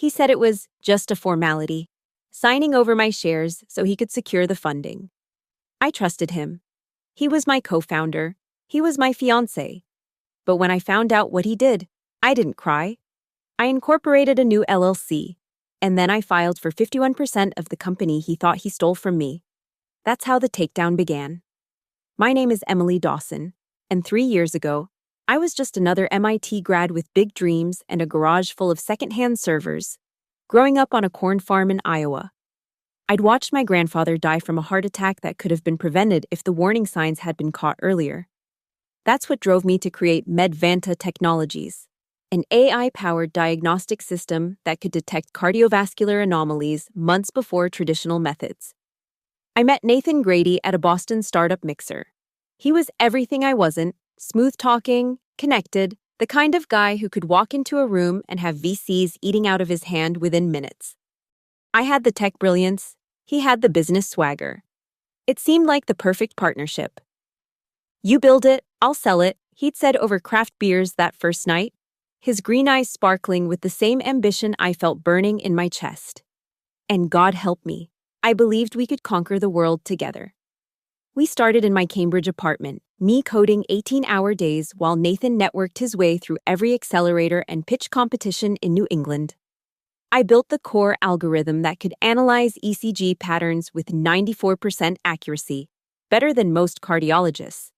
He said it was just a formality, signing over my shares so he could secure the funding. I trusted him. He was my co-founder. He was my fiancé. But when I found out what he did, I didn't cry. I incorporated a new LLC, and then I filed for 51% of the company he thought he stole from me. That's how the takedown began. My name is Emily Dawson, and 3 years ago, I was just another MIT grad with big dreams and a garage full of secondhand servers, growing up on a corn farm in Iowa. I'd watched my grandfather die from a heart attack that could have been prevented if the warning signs had been caught earlier. That's what drove me to create Medvanta Technologies, an AI-powered diagnostic system that could detect cardiovascular anomalies months before traditional methods. I met Nathan Grady at a Boston startup mixer. He was everything I wasn't: smooth-talking, connected, the kind of guy who could walk into a room and have VCs eating out of his hand within minutes. I had the tech brilliance, he had the business swagger. It seemed like the perfect partnership. "You build it, I'll sell it," he'd said over craft beers that first night, his green eyes sparkling with the same ambition I felt burning in my chest. And God help me, I believed we could conquer the world together. We started in my Cambridge apartment, me coding 18-hour days while Nathan networked his way through every accelerator and pitch competition in New England. I built the core algorithm that could analyze ECG patterns with 94% accuracy, better than most cardiologists.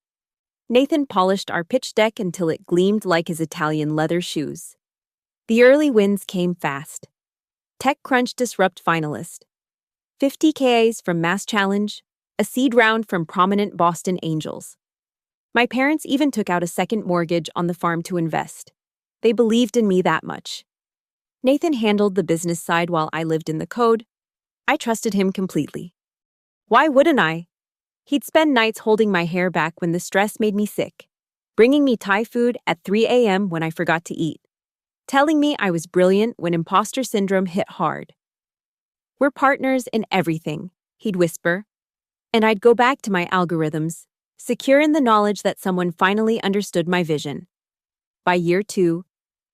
Nathan polished our pitch deck until it gleamed like his Italian leather shoes. The early wins came fast. TechCrunch Disrupt finalist, 50 KAs from Mass Challenge, a seed round from prominent Boston Angels. My parents even took out a second mortgage on the farm to invest. They believed in me that much. Nathan handled the business side while I lived in the code. I trusted him completely. Why wouldn't I? He'd spend nights holding my hair back when the stress made me sick, bringing me Thai food at 3 a.m. when I forgot to eat, telling me I was brilliant when imposter syndrome hit hard. "We're partners in everything," he'd whisper. And I'd go back to my algorithms, secure in the knowledge that someone finally understood my vision. By year 2,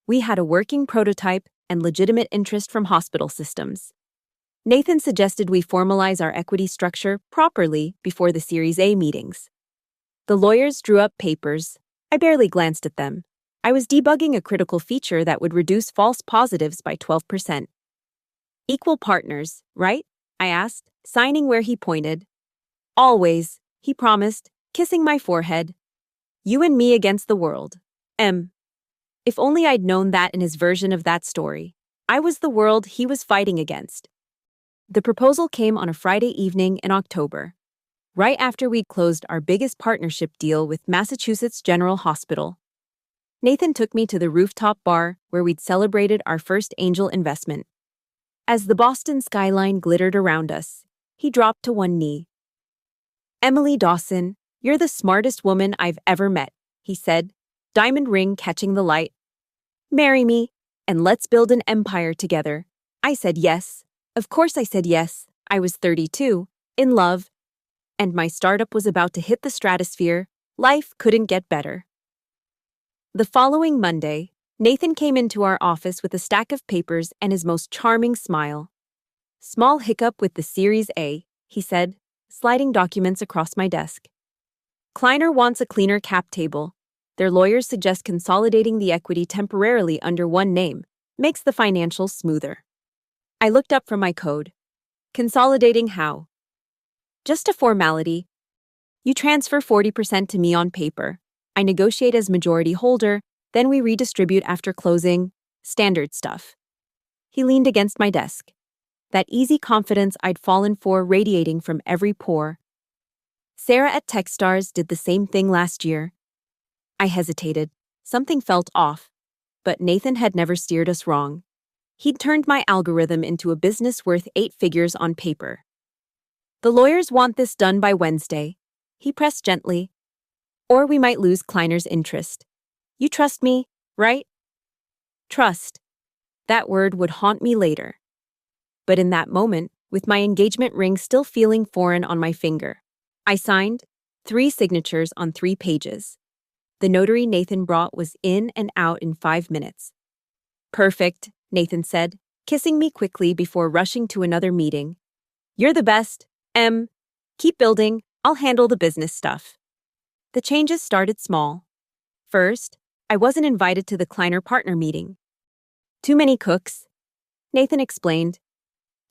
we had a working prototype and legitimate interest from hospital systems. Nathan suggested we formalize our equity structure properly before the Series A meetings. The lawyers drew up papers. I barely glanced at them. I was debugging a critical feature that would reduce false positives by 12%. "Equal partners, right?" I asked, signing where he pointed. "Always," he promised, kissing my forehead. "You and me against the world. If only I'd known that in his version of that story. I was the world he was fighting against. The proposal came on a Friday evening in October, right after we'd closed our biggest partnership deal with Massachusetts General Hospital. Nathan took me to the rooftop bar where we'd celebrated our first angel investment. As the Boston skyline glittered around us, he dropped to one knee. "Emily Dawson, you're the smartest woman I've ever met," he said, diamond ring catching the light. "Marry me, and let's build an empire together." I said yes. Of course I said yes. I was 32, in love, and my startup was about to hit the stratosphere. Life couldn't get better. The following Monday, Nathan came into our office with a stack of papers and his most charming smile. "Small hiccup with the Series A," he said, sliding documents across my desk. "Kleiner wants a cleaner cap table. Their lawyers suggest consolidating the equity temporarily under one name. Makes the financials smoother." I looked up from my code. "Consolidating how?" "Just a formality. You transfer 40% to me on paper. I negotiate as majority holder, then we redistribute after closing. Standard stuff." He leaned against my desk, that easy confidence I'd fallen for radiating from every pore. "Sarah at Techstars did the same thing last year." I hesitated. Something felt off. But Nathan had never steered us wrong. He'd turned my algorithm into a business worth 8 figures on paper. "The lawyers want this done by Wednesday," he pressed gently. "Or we might lose Kleiner's interest. You trust me, right?" Trust. That word would haunt me later. But in that moment, with my engagement ring still feeling foreign on my finger, I signed 3 signatures on 3 pages. The notary Nathan brought was in and out in 5 minutes. "Perfect," Nathan said, kissing me quickly before rushing to another meeting. "You're the best, Em. Keep building, I'll handle the business stuff." The changes started small. First, I wasn't invited to the Kleiner partner meeting. "Too many cooks," Nathan explained.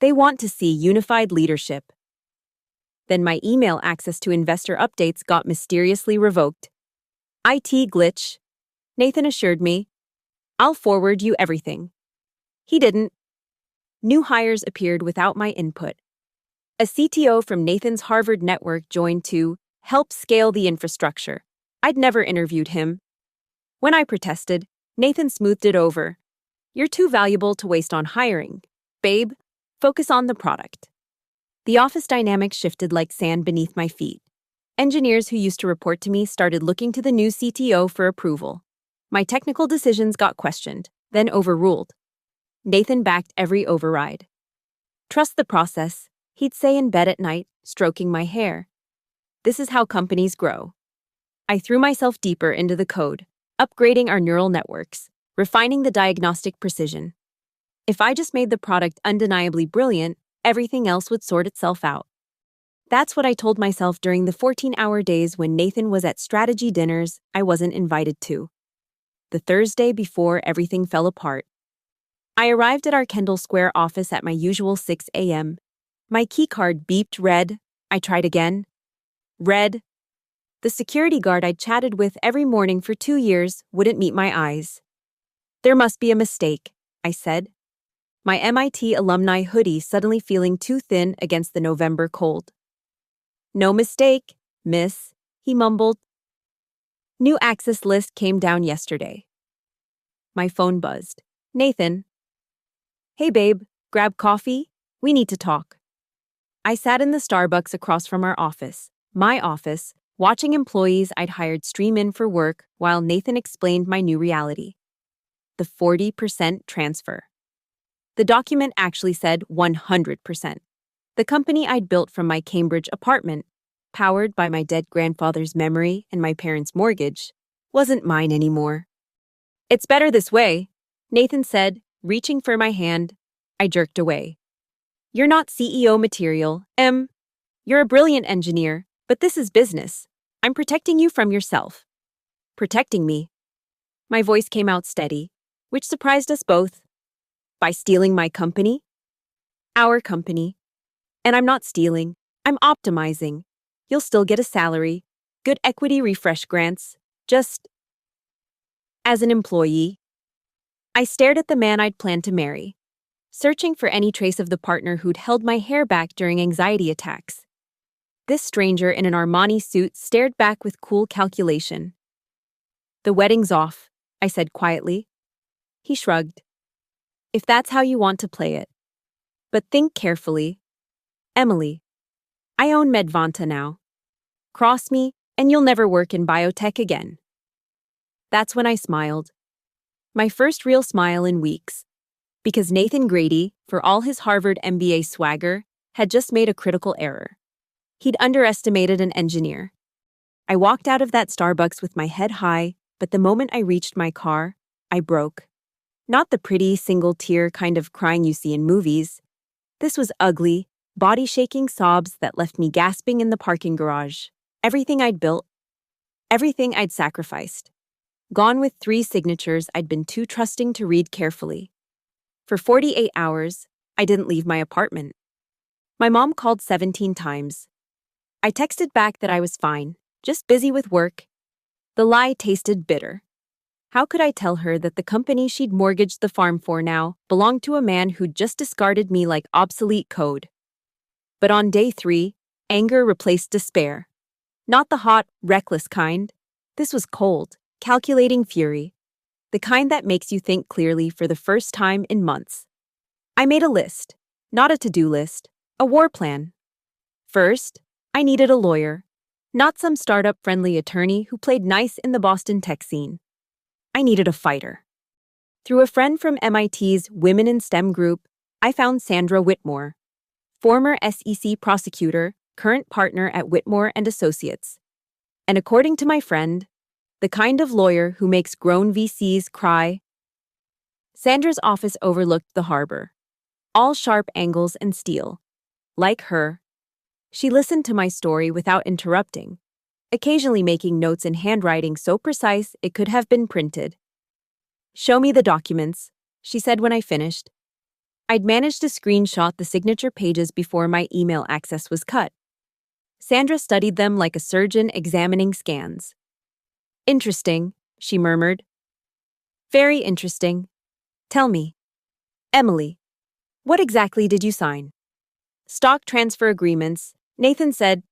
"They want to see unified leadership." Then my email access to investor updates got mysteriously revoked. "IT glitch," Nathan assured me. "I'll forward you everything." He didn't. New hires appeared without my input. A CTO from Nathan's Harvard network joined to help scale the infrastructure. I'd never interviewed him. When I protested, Nathan smoothed it over. "You're too valuable to waste on hiring. Babe, focus on the product." The office dynamic shifted like sand beneath my feet. Engineers who used to report to me started looking to the new CTO for approval. My technical decisions got questioned, then overruled. Nathan backed every override. "Trust the process," he'd say in bed at night, stroking my hair. This is how companies grow. I threw myself deeper into the code, upgrading our neural networks, refining the diagnostic precision. If I just made the product undeniably brilliant, everything else would sort itself out. That's what I told myself during the 14-hour days when Nathan was at strategy dinners I wasn't invited to. The Thursday before everything fell apart. I arrived at our Kendall Square office at my usual 6 a.m. My keycard beeped red. I tried again. Red. The security guard I'd chatted with every morning for 2 years wouldn't meet my eyes. "There must be a mistake," I said. My MIT alumni hoodie suddenly feeling too thin against the November cold. "No mistake, miss," he mumbled. "New access list came down yesterday." My phone buzzed. "Nathan." "Hey babe, grab coffee? We need to talk." I sat in the Starbucks across from our office, my office, watching employees I'd hired stream in for work while Nathan explained my new reality. The 40% transfer. The document actually said 100%. The company I'd built from my Cambridge apartment, powered by my dead grandfather's memory and my parents' mortgage, wasn't mine anymore. "It's better this way," Nathan said, reaching for my hand. I jerked away. "You're not CEO material, Em. You're a brilliant engineer, but this is business. I'm protecting you from yourself." "Protecting me?" My voice came out steady, which surprised us both. "By stealing my company?" "Our company. And I'm not stealing. I'm optimizing. You'll still get a salary, good equity refresh grants, just as an employee." I stared at the man I'd planned to marry, searching for any trace of the partner who'd held my hair back during anxiety attacks. This stranger in an Armani suit stared back with cool calculation. "The wedding's off," I said quietly. He shrugged. "If that's how you want to play it. But think carefully. Emily, I own Medvanta now. Cross me, and you'll never work in biotech again." That's when I smiled. My first real smile in weeks. Because Nathan Grady, for all his Harvard MBA swagger, had just made a critical error. He'd underestimated an engineer. I walked out of that Starbucks with my head high, but the moment I reached my car, I broke. Not the pretty, single-tear kind of crying you see in movies. This was ugly, body-shaking sobs that left me gasping in the parking garage. Everything I'd built, everything I'd sacrificed. Gone with 3 signatures I'd been too trusting to read carefully. For 48 hours, I didn't leave my apartment. My mom called 17 times. I texted back that I was fine, just busy with work. The lie tasted bitter. How could I tell her that the company she'd mortgaged the farm for now belonged to a man who'd just discarded me like obsolete code? But on day 3, anger replaced despair. Not the hot, reckless kind. This was cold, calculating fury. The kind that makes you think clearly for the first time in months. I made a list, not a to-do list, a war plan. First, I needed a lawyer, not some startup-friendly attorney who played nice in the Boston tech scene. I needed a fighter. Through a friend from MIT's Women in STEM group, I found Sandra Whitmore, former SEC prosecutor, current partner at Whitmore and Associates. And according to my friend, the kind of lawyer who makes grown VCs cry. Sandra's office overlooked the harbor, all sharp angles and steel. Like her. She listened to my story without interrupting, occasionally making notes in handwriting so precise it could have been printed. "Show me the documents," she said when I finished. I'd managed to screenshot the signature pages before my email access was cut. Sandra studied them like a surgeon examining scans. "Interesting," she murmured. "Very interesting. Tell me. Emily, what exactly did you sign?" "Stock transfer agreements," Nathan said.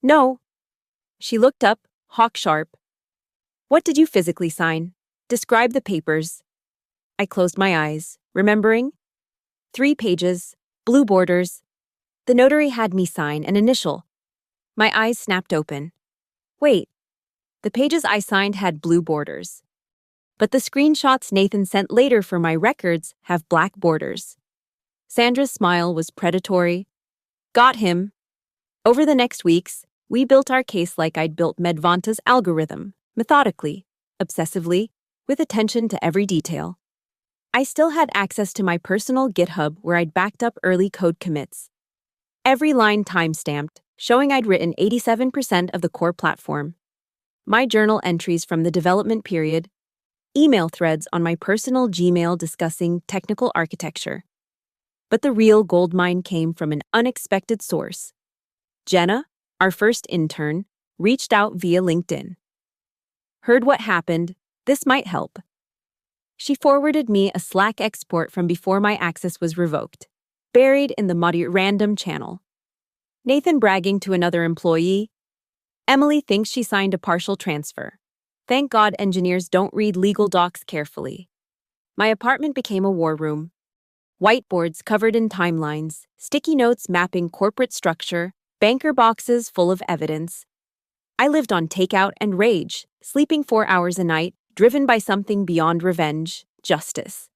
"No." She looked up, hawk sharp. "What did you physically sign? Describe the papers." I closed my eyes, remembering. 3 pages, blue borders. The notary had me sign an initial. My eyes snapped open. Wait, the pages I signed had blue borders. But the screenshots Nathan sent later for my records have black borders. Sandra's smile was predatory. Got him. Over the next weeks, we built our case like I'd built Medvanta's algorithm, methodically, obsessively, with attention to every detail. I still had access to my personal GitHub where I'd backed up early code commits. Every line time-stamped, showing I'd written 87% of the core platform. My journal entries from the development period. Email threads on my personal Gmail discussing technical architecture. But the real goldmine came from an unexpected source. Jenna, our first intern, reached out via LinkedIn. "Heard what happened. This might help." She forwarded me a Slack export from before my access was revoked, buried in the random channel. Nathan bragging to another employee. "Emily thinks she signed a partial transfer. Thank God engineers don't read legal docs carefully." My apartment became a war room. Whiteboards covered in timelines, sticky notes mapping corporate structure, banker boxes full of evidence. I lived on takeout and rage, sleeping 4 hours a night, driven by something beyond revenge, justice.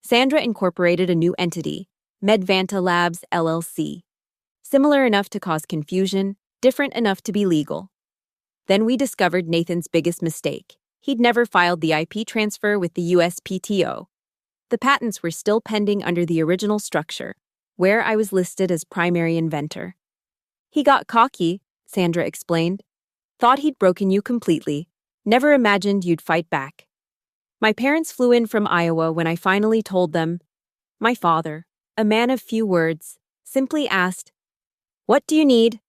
Sandra incorporated a new entity, Medvanta Labs LLC. Similar enough to cause confusion, different enough to be legal. Then we discovered Nathan's biggest mistake. He'd never filed the IP transfer with the USPTO. The patents were still pending under the original structure, where I was listed as primary inventor. "He got cocky," Sandra explained. "Thought he'd broken you completely. Never imagined you'd fight back." My parents flew in from Iowa when I finally told them. My father, a man of few words, simply asked, "What do you need?"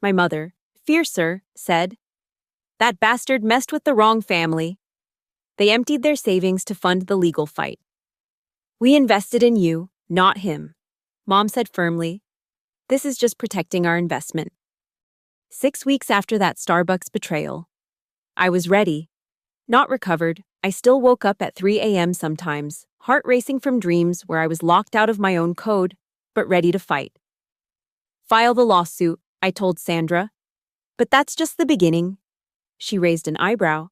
My mother, fiercer, said, "That bastard messed with the wrong family." They emptied their savings to fund the legal fight. "We invested in you, not him," Mom said firmly. "This is just protecting our investment." 6 weeks after that Starbucks betrayal, I was ready. Not recovered, I still woke up at 3 a.m. sometimes, heart racing from dreams where I was locked out of my own code, but ready to fight. "File the lawsuit," I told Sandra. "But that's just the beginning." She raised an eyebrow.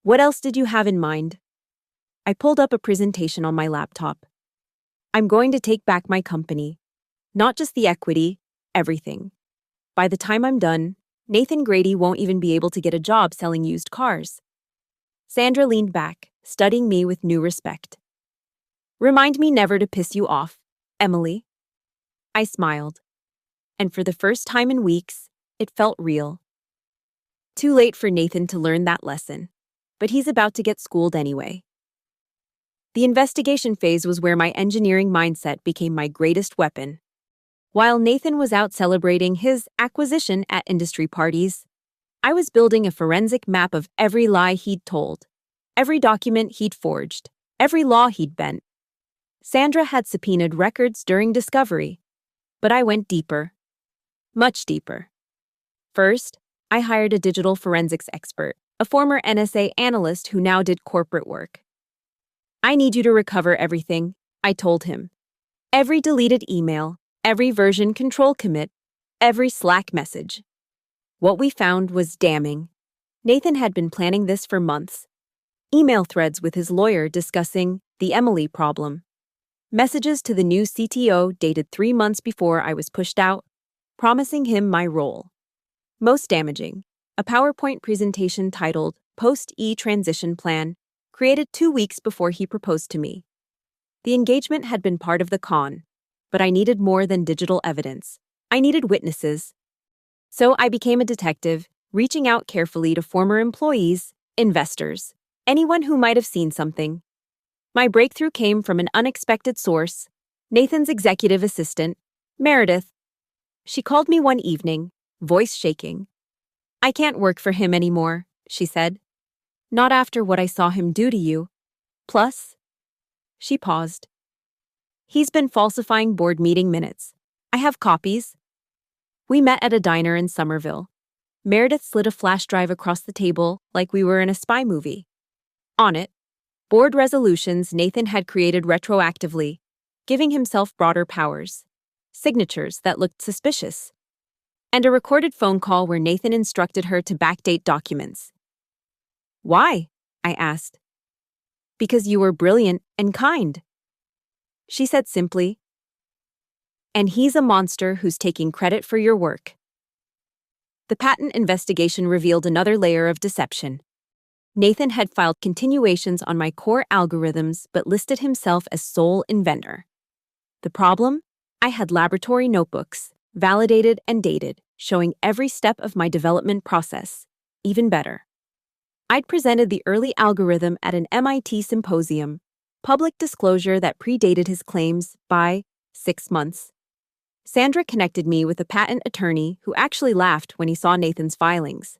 "What else did you have in mind?" I pulled up a presentation on my laptop. "I'm going to take back my company. Not just the equity, everything. By the time I'm done, Nathan Grady won't even be able to get a job selling used cars." Sandra leaned back, studying me with new respect. "Remind me never to piss you off, Emily." I smiled. And for the first time in weeks, it felt real. Too late for Nathan to learn that lesson, but he's about to get schooled anyway. The investigation phase was where my engineering mindset became my greatest weapon. While Nathan was out celebrating his acquisition at industry parties, I was building a forensic map of every lie he'd told, every document he'd forged, every law he'd bent. Sandra had subpoenaed records during discovery, but I went deeper. Much deeper. First, I hired a digital forensics expert, a former NSA analyst who now did corporate work. "I need you to recover everything," I told him. "Every deleted email, every version control commit, every Slack message." What we found was damning. Nathan had been planning this for months. Email threads with his lawyer discussing the Emily problem. Messages to the new CTO dated 3 months before I was pushed out, promising him my role. Most damaging, a PowerPoint presentation titled Post-E Transition Plan, created 2 weeks before he proposed to me. The engagement had been part of the con, but I needed more than digital evidence. I needed witnesses. So I became a detective, reaching out carefully to former employees, investors, anyone who might have seen something. My breakthrough came from an unexpected source, Nathan's executive assistant, Meredith. She called me one evening, voice shaking. "I can't work for him anymore," she said. "Not after what I saw him do to you. Plus," she paused, "he's been falsifying board meeting minutes. I have copies." We met at a diner in Somerville. Meredith slid a flash drive across the table like we were in a spy movie. On it, board resolutions Nathan had created retroactively, giving himself broader powers, signatures that looked suspicious, and a recorded phone call where Nathan instructed her to backdate documents. "Why?" I asked. "Because you were brilliant and kind," she said simply. "And he's a monster who's taking credit for your work." The patent investigation revealed another layer of deception. Nathan had filed continuations on my core algorithms but listed himself as sole inventor. The problem? I had laboratory notebooks, validated and dated, showing every step of my development process. Even better, I'd presented the early algorithm at an MIT symposium, public disclosure that predated his claims by 6 months. Sandra connected me with a patent attorney who actually laughed when he saw Nathan's filings.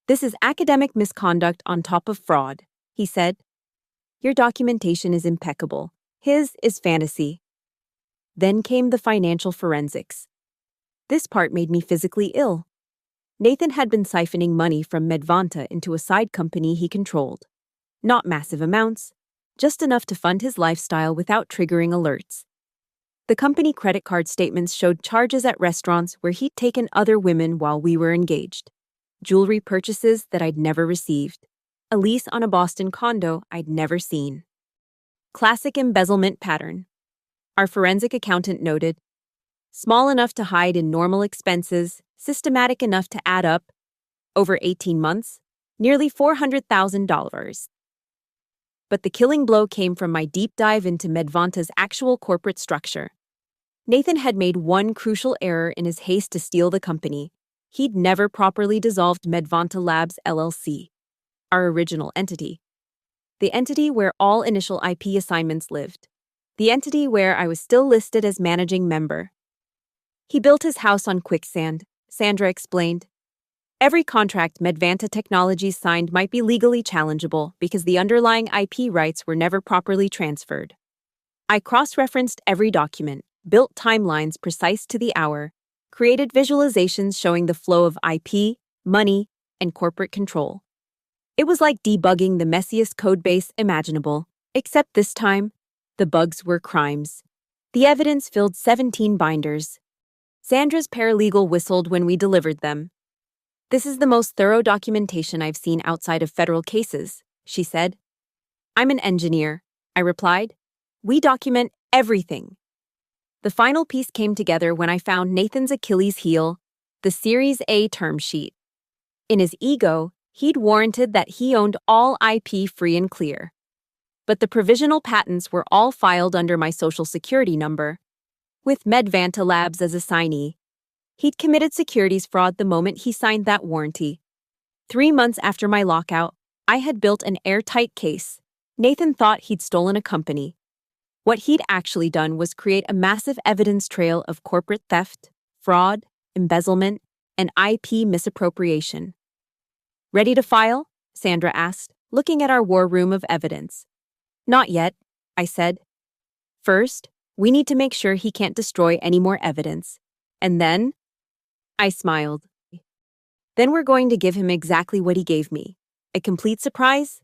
"This is academic misconduct on top of fraud," he said. "Your documentation is impeccable. His is fantasy." Then came the financial forensics. This part made me physically ill. Nathan had been siphoning money from Medvanta into a side company he controlled. Not massive amounts, just enough to fund his lifestyle without triggering alerts. The company credit card statements showed charges at restaurants where he'd taken other women while we were engaged, jewelry purchases that I'd never received, a lease on a Boston condo I'd never seen. Classic embezzlement pattern. Our forensic accountant noted, small enough to hide in normal expenses, systematic enough to add up, over 18 months, nearly $400,000. But the killing blow came from my deep dive into Medvanta's actual corporate structure. Nathan had made one crucial error in his haste to steal the company. He'd never properly dissolved Medvanta Labs LLC, our original entity. The entity where all initial IP assignments lived. The entity where I was still listed as managing member. He built his house on quicksand, Sandra explained. Every contract Medvanta Technologies signed might be legally challengeable because the underlying IP rights were never properly transferred. I cross-referenced every document, built timelines precise to the hour, created visualizations showing the flow of IP, money, and corporate control. It was like debugging the messiest codebase imaginable, except this time, the bugs were crimes. The evidence filled 17 binders. Sandra's paralegal whistled when we delivered them. "This is the most thorough documentation I've seen outside of federal cases," she said. "I'm an engineer," I replied. "We document everything." The final piece came together when I found Nathan's Achilles heel, the Series A term sheet. In his ego, he'd warranted that he owned all IP free and clear. But the provisional patents were all filed under my social security number, with Medvanta Labs as assignee. He'd committed securities fraud the moment he signed that warranty. 3 months after my lockout, I had built an airtight case. Nathan thought he'd stolen a company. What he'd actually done was create a massive evidence trail of corporate theft, fraud, embezzlement, and IP misappropriation. "Ready to file?" Sandra asked, looking at our war room of evidence. "Not yet," I said. "First, we need to make sure he can't destroy any more evidence. And then," I smiled, "then we're going to give him exactly what he gave me. A complete surprise."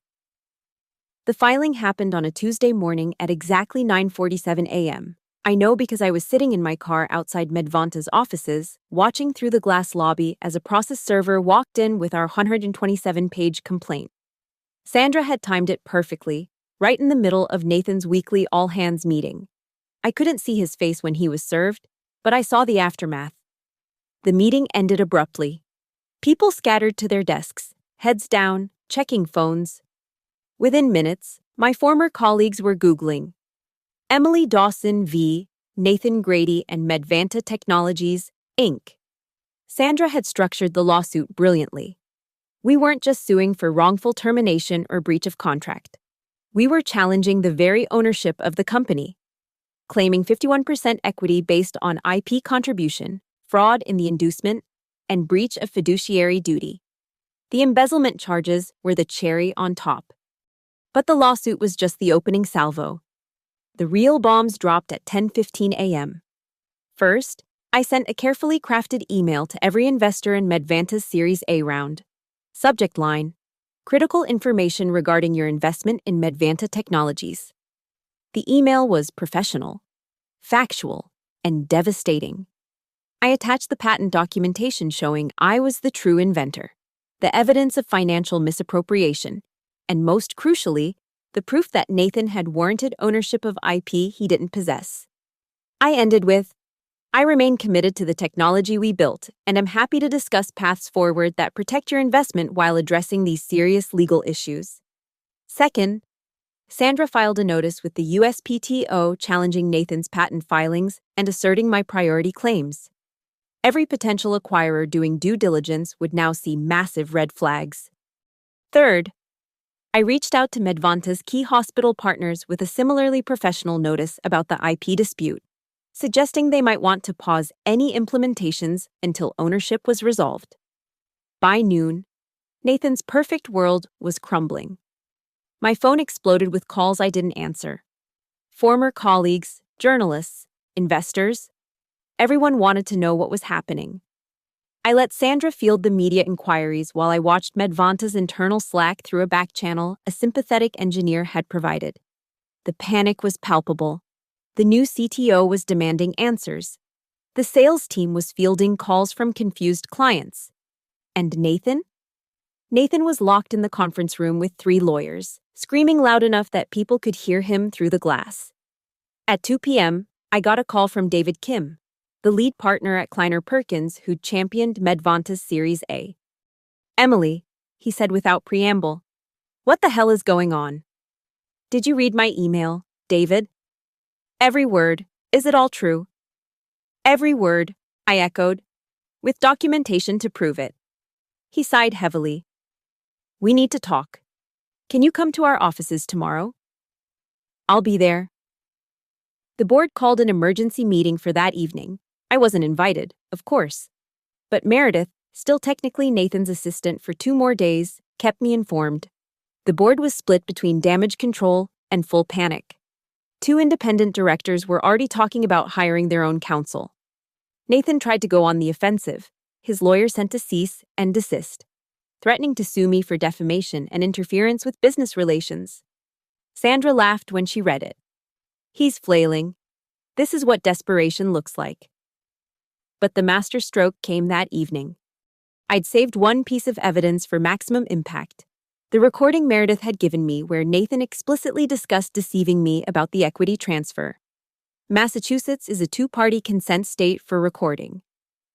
The filing happened on a Tuesday morning at exactly 9:47 a.m. I know because I was sitting in my car outside Medvanta's offices, watching through the glass lobby as a process server walked in with our 127-page complaint. Sandra had timed it perfectly, right in the middle of Nathan's weekly all-hands meeting. I couldn't see his face when he was served, but I saw the aftermath. The meeting ended abruptly. People scattered to their desks, heads down, checking phones. Within minutes, my former colleagues were Googling, Emily Dawson v. Nathan Grady and Medvanta Technologies, Inc. Sandra had structured the lawsuit brilliantly. We weren't just suing for wrongful termination or breach of contract. We were challenging the very ownership of the company, claiming 51% equity based on IP contribution, fraud in the inducement, and breach of fiduciary duty. The embezzlement charges were the cherry on top. But the lawsuit was just the opening salvo. The real bombs dropped at 10:15 a.m. First, I sent a carefully crafted email to every investor in Medvanta's Series A round. Subject line: critical information regarding your investment in Medvanta Technologies. The email was professional, factual, and devastating. I attached the patent documentation showing I was the true inventor, the evidence of financial misappropriation, and most crucially, the proof that Nathan had warranted ownership of IP he didn't possess. I ended with, I remain committed to the technology we built, and am happy to discuss paths forward that protect your investment while addressing these serious legal issues. Second, Sandra filed a notice with the USPTO challenging Nathan's patent filings and asserting my priority claims. Every potential acquirer doing due diligence would now see massive red flags. Third, I reached out to Medvanta's key hospital partners with a similarly professional notice about the IP dispute, suggesting they might want to pause any implementations until ownership was resolved. By noon, Nathan's perfect world was crumbling. My phone exploded with calls I didn't answer. Former colleagues, journalists, investors, everyone wanted to know what was happening. I let Sandra field the media inquiries while I watched Medvanta's internal Slack through a back channel a sympathetic engineer had provided. The panic was palpable. The new CTO was demanding answers. The sales team was fielding calls from confused clients. And Nathan? Nathan was locked in the conference room with 3 lawyers, screaming loud enough that people could hear him through the glass. At 2 p.m., I got a call from David Kim, the lead partner at Kleiner Perkins who'd championed Medvanta's Series A. Emily, he said without preamble, what the hell is going on? Did you read my email, David? Every word. Is it all true? Every word, I echoed, with documentation to prove it. He sighed heavily. We need to talk. Can you come to our offices tomorrow? I'll be there. The board called an emergency meeting for that evening. I wasn't invited, of course. But Meredith, still technically Nathan's assistant for 2 more days, kept me informed. The board was split between damage control and full panic. 2 independent directors were already talking about hiring their own counsel. Nathan tried to go on the offensive. His lawyer sent a cease and desist, threatening to sue me for defamation and interference with business relations. Sandra laughed when she read it. He's flailing. This is what desperation looks like. But the masterstroke came that evening. I'd saved one piece of evidence for maximum impact. The recording Meredith had given me where Nathan explicitly discussed deceiving me about the equity transfer. Massachusetts is a 2-party consent state for recording.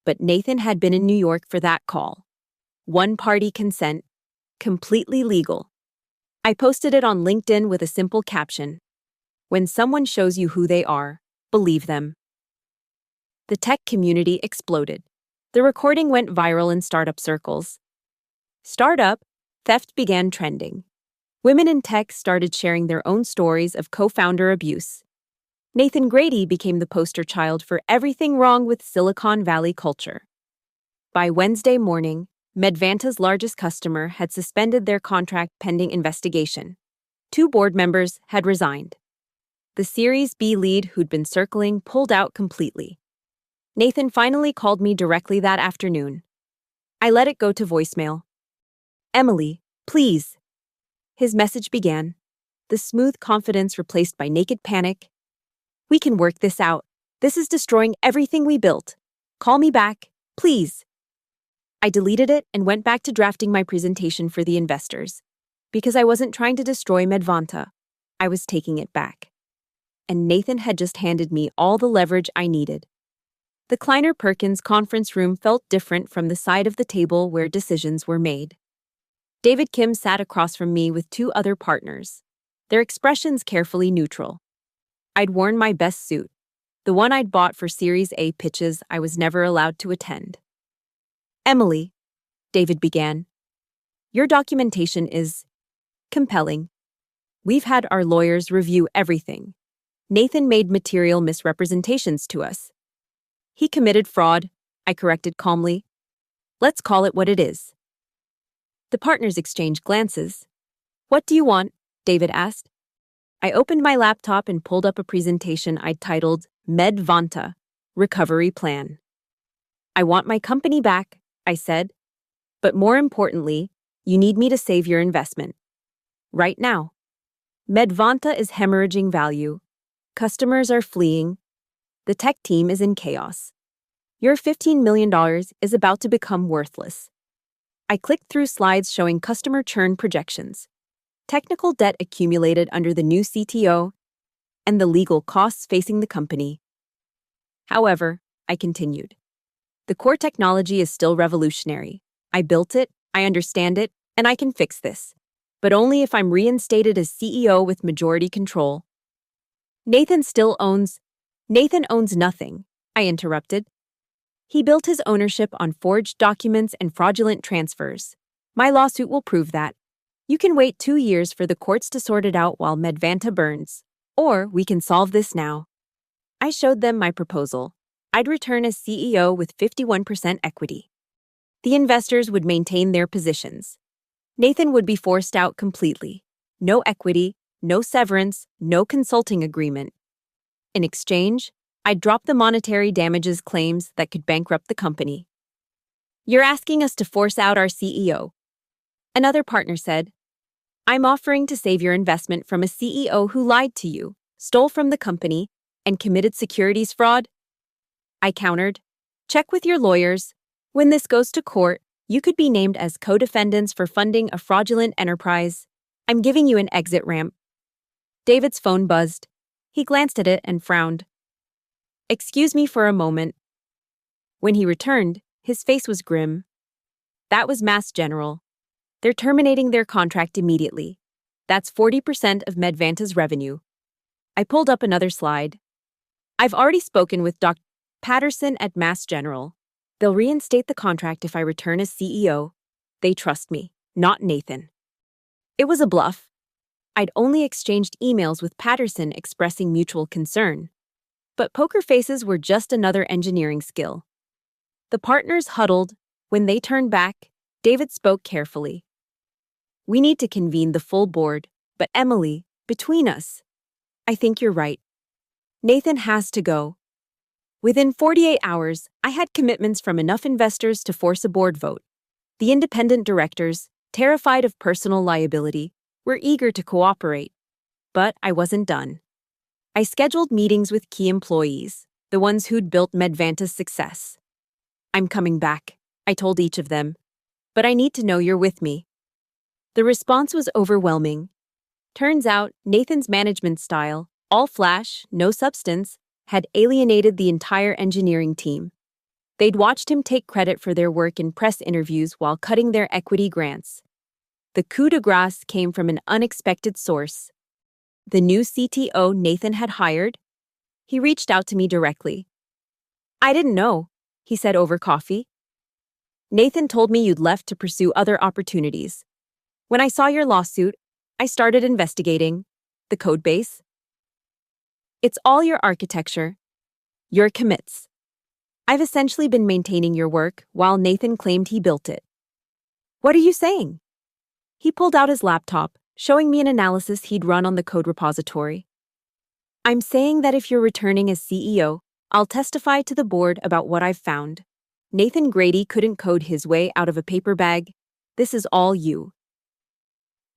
But Nathan had been in New York for that call. 1-party consent, completely legal. I posted it on LinkedIn with a simple caption. When someone shows you who they are, believe them. The tech community exploded. The recording went viral in startup circles. Startup, theft began trending. Women in tech started sharing their own stories of co-founder abuse. Nathan Grady became the poster child for everything wrong with Silicon Valley culture. By Wednesday morning, Medvanta's largest customer had suspended their contract pending investigation. 2 board members had resigned. The Series B lead who'd been circling pulled out completely. Nathan finally called me directly that afternoon. I let it go to voicemail. Emily, please. His message began, the smooth confidence replaced by naked panic. We can work this out. This is destroying everything we built. Call me back, please. I deleted it and went back to drafting my presentation for the investors. Because I wasn't trying to destroy Medvanta, I was taking it back. And Nathan had just handed me all the leverage I needed. The Kleiner Perkins conference room felt different from the side of the table where decisions were made. David Kim sat across from me with 2 other partners, their expressions carefully neutral. I'd worn my best suit, the one I'd bought for Series A pitches I was never allowed to attend. Emily, David began, your documentation is compelling. We've had our lawyers review everything. Nathan made material misrepresentations to us. He committed fraud, I corrected calmly. Let's call it what it is. The partners exchanged glances. What do you want? David asked. I opened my laptop and pulled up a presentation I'd titled Medvanta, Recovery Plan. I want my company back, I said. But more importantly, you need me to save your investment. Right now. Medvanta is hemorrhaging value. Customers are fleeing. The tech team is in chaos. Your $15 million is about to become worthless. I clicked through slides showing customer churn projections, technical debt accumulated under the new CTO, and the legal costs facing the company. However, I continued, the core technology is still revolutionary. I built it, I understand it, and I can fix this. But only if I'm reinstated as CEO with majority control. Nathan owns nothing, I interrupted. He built his ownership on forged documents and fraudulent transfers. My lawsuit will prove that. You can wait 2 years for the courts to sort it out while Medvanta burns. Or we can solve this now. I showed them my proposal. I'd return as CEO with 51% equity. The investors would maintain their positions. Nathan would be forced out completely. No equity, no severance, no consulting agreement. In exchange, I'd drop the monetary damages claims that could bankrupt the company. You're asking us to force out our CEO. Another partner said, I'm offering to save your investment from a CEO who lied to you, stole from the company, and committed securities fraud. I countered, check with your lawyers. When this goes to court, you could be named as co-defendants for funding a fraudulent enterprise. I'm giving you an exit ramp. David's phone buzzed. He glanced at it and frowned. Excuse me for a moment. When he returned, his face was grim. That was Mass General. They're terminating their contract immediately. That's 40% of Medvanta's revenue. I pulled up another slide. I've already spoken with Dr. Patterson at Mass General. They'll reinstate the contract if I return as CEO. They trust me, not Nathan. It was a bluff. I'd only exchanged emails with Patterson expressing mutual concern. But poker faces were just another engineering skill. The partners huddled. When they turned back, David spoke carefully. We need to convene the full board, but Emily, between us, I think you're right. Nathan has to go. Within 48 hours, I had commitments from enough investors to force a board vote. The independent directors, terrified of personal liability, were eager to cooperate. But I wasn't done. I scheduled meetings with key employees, the ones who'd built Medvanta's success. I'm coming back, I told each of them. But I need to know you're with me. The response was overwhelming. Turns out, Nathan's management style, all flash, no substance, had alienated the entire engineering team. They'd watched him take credit for their work in press interviews while cutting their equity grants. The coup de grace came from an unexpected source. The new CTO Nathan had hired? He reached out to me directly. I didn't know, he said over coffee. Nathan told me you'd left to pursue other opportunities. When I saw your lawsuit, I started investigating the code base. It's all your architecture, your commits. I've essentially been maintaining your work while Nathan claimed he built it. What are you saying? He pulled out his laptop, showing me an analysis he'd run on the code repository. I'm saying that if you're returning as CEO, I'll testify to the board about what I've found. Nathan Grady couldn't code his way out of a paper bag. This is all you.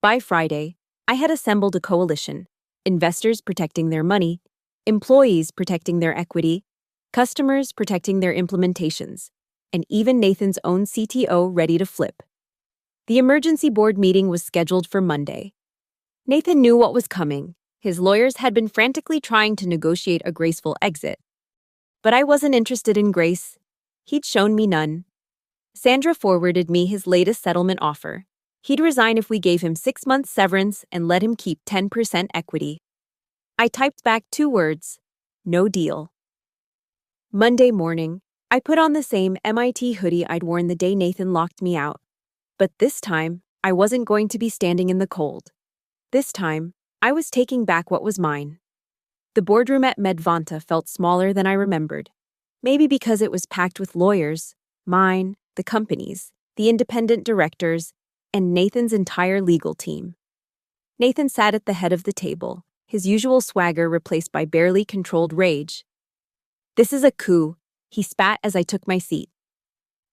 By Friday, I had assembled a coalition, investors protecting their money, employees protecting their equity, customers protecting their implementations, and even Nathan's own CTO ready to flip. The emergency board meeting was scheduled for Monday. Nathan knew what was coming. His lawyers had been frantically trying to negotiate a graceful exit. But I wasn't interested in grace. He'd shown me none. Sandra forwarded me his latest settlement offer. He'd resign if we gave him 6 months severance and let him keep 10% equity. I typed back 2 words. No deal. Monday morning, I put on the same MIT hoodie I'd worn the day Nathan locked me out. But this time, I wasn't going to be standing in the cold. This time, I was taking back what was mine. The boardroom at Medvanta felt smaller than I remembered. Maybe because it was packed with lawyers, mine, the company's, the independent directors, and Nathan's entire legal team. Nathan sat at the head of the table, his usual swagger replaced by barely controlled rage. "This is a coup," he spat as I took my seat.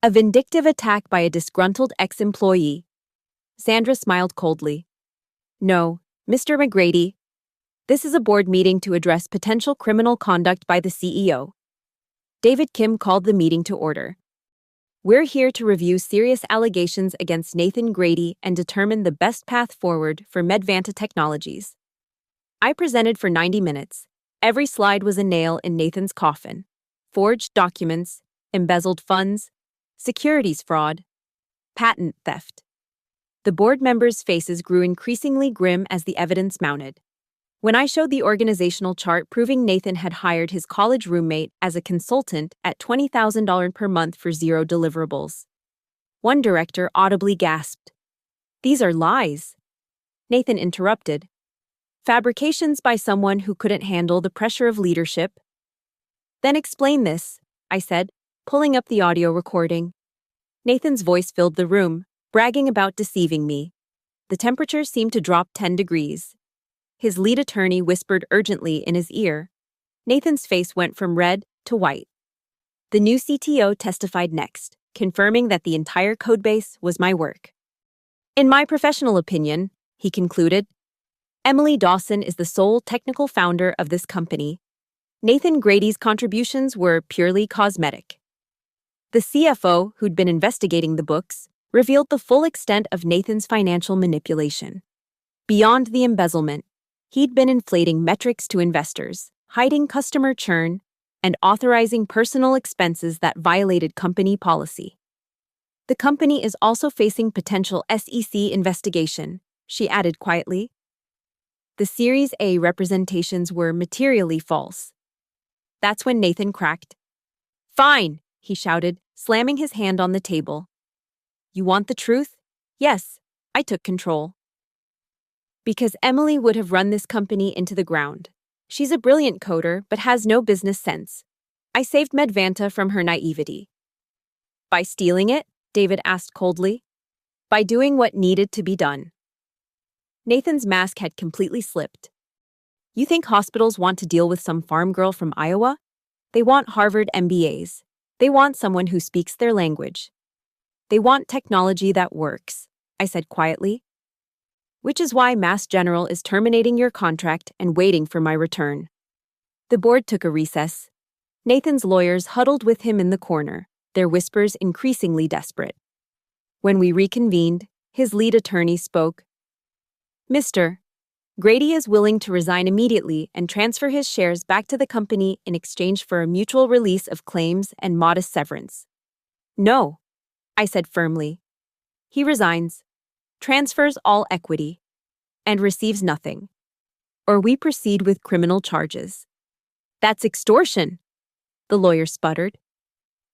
"A vindictive attack by a disgruntled ex-employee." Sandra smiled coldly. "No, Mr. McGrady. This is a board meeting to address potential criminal conduct by the CEO." David Kim called the meeting to order. "We're here to review serious allegations against Nathan Grady and determine the best path forward for Medvanta Technologies." I presented for 90 minutes. Every slide was a nail in Nathan's coffin. Forged documents, embezzled funds, securities fraud, patent theft. The board members' faces grew increasingly grim as the evidence mounted. When I showed the organizational chart proving Nathan had hired his college roommate as a consultant at $20,000 per month for 0 deliverables, one director audibly gasped, "These are lies." Nathan interrupted. "Fabrications by someone who couldn't handle the pressure of leadership." "Then explain this," I said, pulling up the audio recording. Nathan's voice filled the room, bragging about deceiving me. The temperature seemed to drop 10 degrees. His lead attorney whispered urgently in his ear. Nathan's face went from red to white. The new CTO testified next, confirming that the entire codebase was my work. "In my professional opinion," he concluded, "Emily Dawson is the sole technical founder of this company. Nathan Grady's contributions were purely cosmetic." The CFO, who'd been investigating the books, revealed the full extent of Nathan's financial manipulation. Beyond the embezzlement, he'd been inflating metrics to investors, hiding customer churn, and authorizing personal expenses that violated company policy. "The company is also facing potential SEC investigation," she added quietly. The Series A representations were materially false. That's when Nathan cracked. "Fine," he shouted, slamming his hand on the table. "You want the truth? Yes, I took control. Because Emily would have run this company into the ground. She's a brilliant coder, but has no business sense. I saved Medvanta from her naivety." "By stealing it?" David asked coldly. "By doing what needed to be done." Nathan's mask had completely slipped. "You think hospitals want to deal with some farm girl from Iowa? They want Harvard MBAs. They want someone who speaks their language. They want technology that works," I said quietly. "Which is why Mass General is terminating your contract and waiting for my return." The board took a recess. Nathan's lawyers huddled with him in the corner, their whispers increasingly desperate. When we reconvened, his lead attorney spoke. "Mr. Grady is willing to resign immediately and transfer his shares back to the company in exchange for a mutual release of claims and modest severance." "No," I said firmly. "He resigns, transfers all equity, and receives nothing. Or we proceed with criminal charges." "That's extortion," the lawyer sputtered.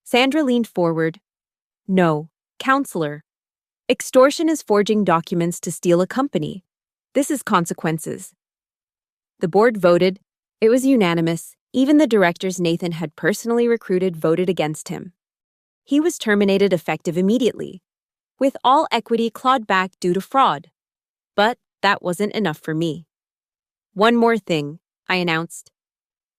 Sandra leaned forward. "No, counselor. Extortion is forging documents to steal a company. This is consequences." The board voted. It was unanimous. Even the directors Nathan had personally recruited voted against him. He was terminated effective immediately, with all equity clawed back due to fraud. But that wasn't enough for me. "One more thing," I announced.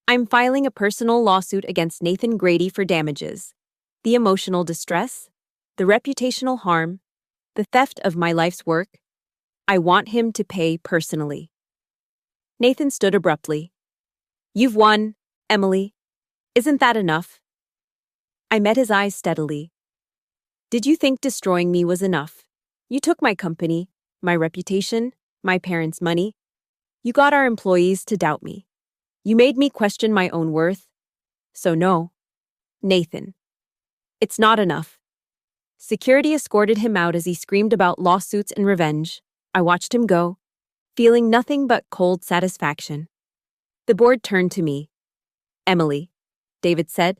"I'm filing a personal lawsuit against Nathan Grady for damages. The emotional distress, the reputational harm, the theft of my life's work. I want him to pay personally." Nathan stood abruptly. "You've won, Emily. Isn't that enough?" I met his eyes steadily. "Did you think destroying me was enough? You took my company, my reputation, my parents' money. You got our employees to doubt me. You made me question my own worth. So no, Nathan. It's not enough." Security escorted him out as he screamed about lawsuits and revenge. I watched him go, feeling nothing but cold satisfaction. The board turned to me. Emily, David said,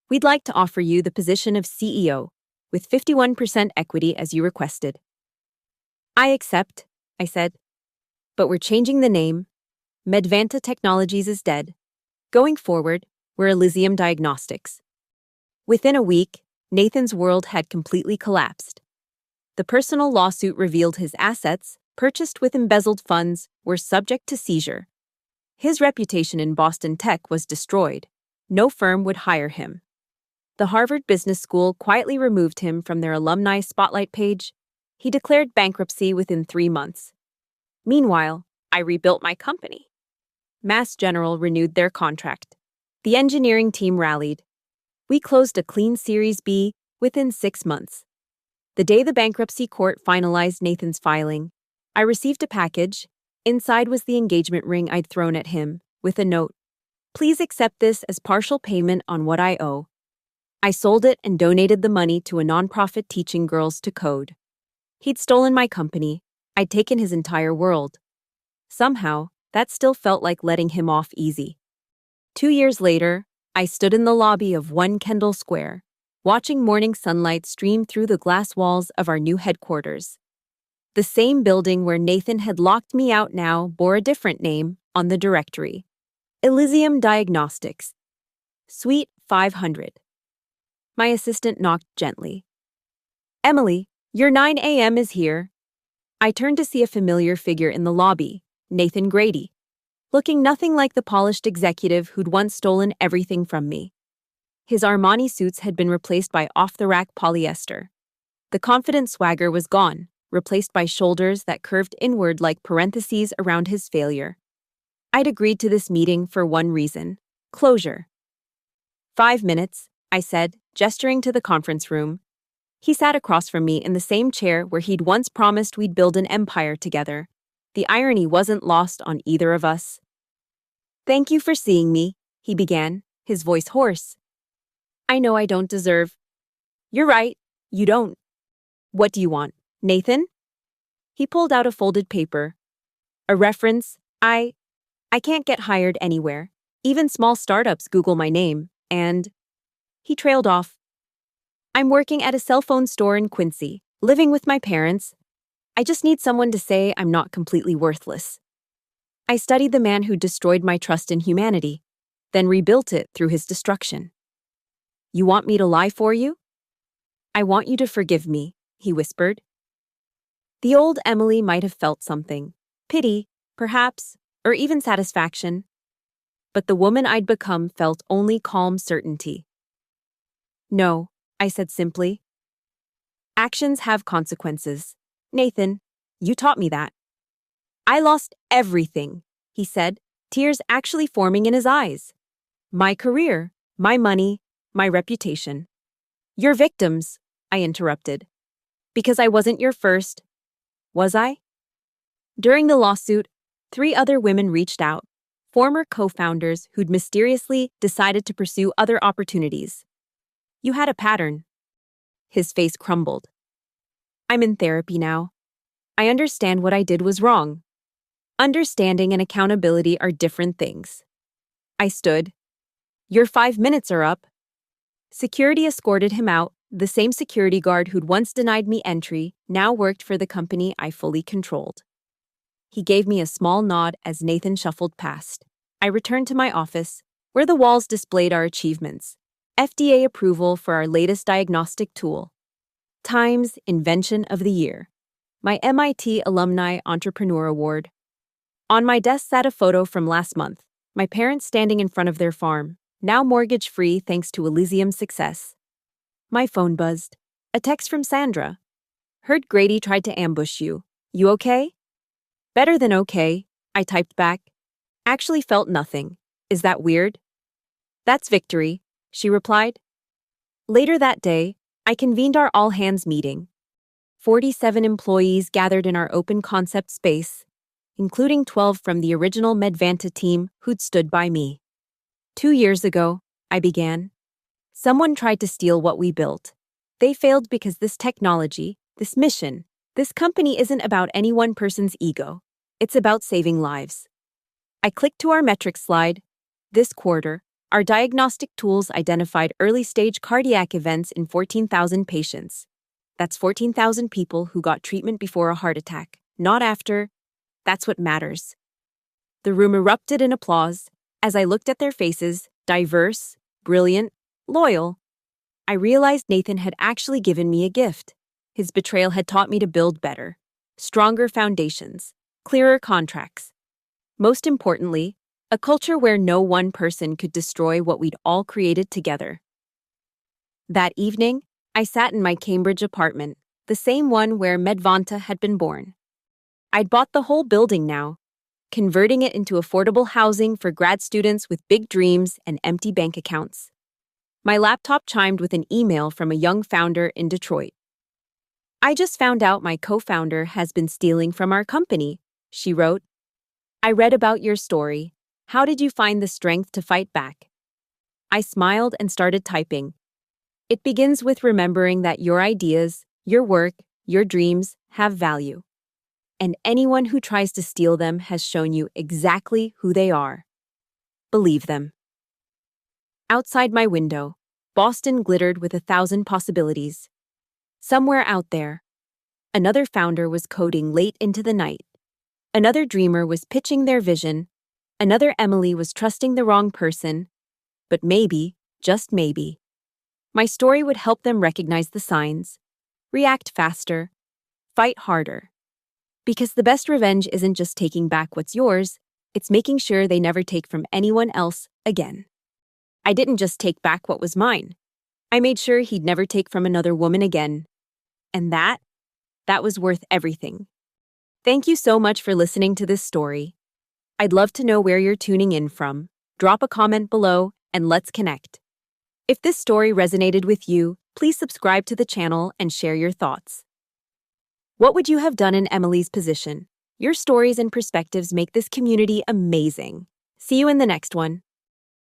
we'd like to offer you the position of CEO, with 51% equity as you requested. I accept, I said. But we're changing the name. Medvanta Technologies is dead. Going forward, we're Elysium Diagnostics. Within a week, Nathan's world had completely collapsed. The personal lawsuit revealed his assets, purchased with embezzled funds, were subject to seizure. His reputation in Boston tech was destroyed. No firm would hire him. The Harvard Business School quietly removed him from their alumni spotlight page. He declared bankruptcy within 3 months. Meanwhile, I rebuilt my company. Mass General renewed their contract. The engineering team rallied. We closed a clean Series B within 6 months. The day the bankruptcy court finalized Nathan's filing, I received a package. Inside was the engagement ring I'd thrown at him, with a note. Please accept this as partial payment on what I owe. I sold it and donated the money to a nonprofit teaching girls to code. He'd stolen my company. I'd taken his entire world. Somehow, that still felt like letting him off easy. 2 years later, I stood in the lobby of 1 Kendall Square, watching morning sunlight stream through the glass walls of our new headquarters. The same building where Nathan had locked me out now bore a different name on the directory. Elysium Diagnostics. Suite 500. My assistant knocked gently. Emily, your 9 a.m. is here. I turned to see a familiar figure in the lobby, Nathan Grady, looking nothing like the polished executive who'd once stolen everything from me. His Armani suits had been replaced by off-the-rack polyester. The confident swagger was gone, replaced by shoulders that curved inward like parentheses around his failure. I'd agreed to this meeting for one reason: closure. 5 minutes, I said, gesturing to the conference room. He sat across from me in the same chair where he'd once promised we'd build an empire together. The irony wasn't lost on either of us. Thank you for seeing me, he began, his voice hoarse. I know I don't deserve. You're right, you don't. What do you want, Nathan? He pulled out a folded paper. A reference. I can't get hired anywhere. Even small startups Google my name, and... He trailed off. I'm working at a cell phone store in Quincy, living with my parents. I just need someone to say I'm not completely worthless. I studied the man who destroyed my trust in humanity, then rebuilt it through his destruction. You want me to lie for you? I want you to forgive me, he whispered. The old Emily might have felt something, pity, perhaps, or even satisfaction. But the woman I'd become felt only calm certainty. No, I said simply. Actions have consequences. Nathan, you taught me that. I lost everything, he said, tears actually forming in his eyes. My career, my money, my reputation. Your victims, I interrupted. Because I wasn't your first. Was I? During the lawsuit, 3 other women reached out, former co-founders who'd mysteriously decided to pursue other opportunities. You had a pattern. His face crumbled. I'm in therapy now. I understand what I did was wrong. Understanding and accountability are different things. I stood. Your 5 minutes are up. Security escorted him out. The same security guard who'd once denied me entry now worked for the company I fully controlled. He gave me a small nod as Nathan shuffled past. I returned to my office, where the walls displayed our achievements. FDA approval for our latest diagnostic tool. Times Invention of the Year. My MIT Alumni Entrepreneur Award. On my desk sat a photo from last month, my parents standing in front of their farm, now mortgage-free thanks to Elysium's success. My phone buzzed. A text from Sandra. Heard Grady tried to ambush you. You okay? Better than okay, I typed back. Actually felt nothing. Is that weird? That's victory, she replied. Later that day, I convened our all-hands meeting. 47 employees gathered in our open concept space, including 12 from the original Medvanta team who'd stood by me. 2 years ago, I began. Someone tried to steal what we built. They failed because this technology, this mission, this company isn't about any one person's ego. It's about saving lives. I clicked to our metrics slide. This quarter, our diagnostic tools identified early-stage cardiac events in 14,000 patients. That's 14,000 people who got treatment before a heart attack, not after. That's what matters. The room erupted in applause as I looked at their faces, diverse, brilliant, loyal. I realized Nathan had actually given me a gift. His betrayal had taught me to build better, stronger foundations, clearer contracts. Most importantly, a culture where no one person could destroy what we'd all created together. That evening, I sat in my Cambridge apartment, the same one where Medvanta had been born. I'd bought the whole building now, converting it into affordable housing for grad students with big dreams and empty bank accounts. My laptop chimed with an email from a young founder in Detroit. "I just found out my co-founder has been stealing from our company," she wrote. "I read about your story. How did you find the strength to fight back?" I smiled and started typing. It begins with remembering that your ideas, your work, your dreams have value. And anyone who tries to steal them has shown you exactly who they are. Believe them. Outside my window, Boston glittered with 1,000 possibilities. Somewhere out there, another founder was coding late into the night. Another dreamer was pitching their vision. Another Emily was trusting the wrong person. But maybe, just maybe, my story would help them recognize the signs, react faster, fight harder. Because the best revenge isn't just taking back what's yours, it's making sure they never take from anyone else again. I didn't just take back what was mine. I made sure he'd never take from another woman again. And that was worth everything. Thank you so much for listening to this story. I'd love to know where you're tuning in from. Drop a comment below and let's connect. If this story resonated with you, please subscribe to the channel and share your thoughts. What would you have done in Emily's position? Your stories and perspectives make this community amazing. See you in the next one.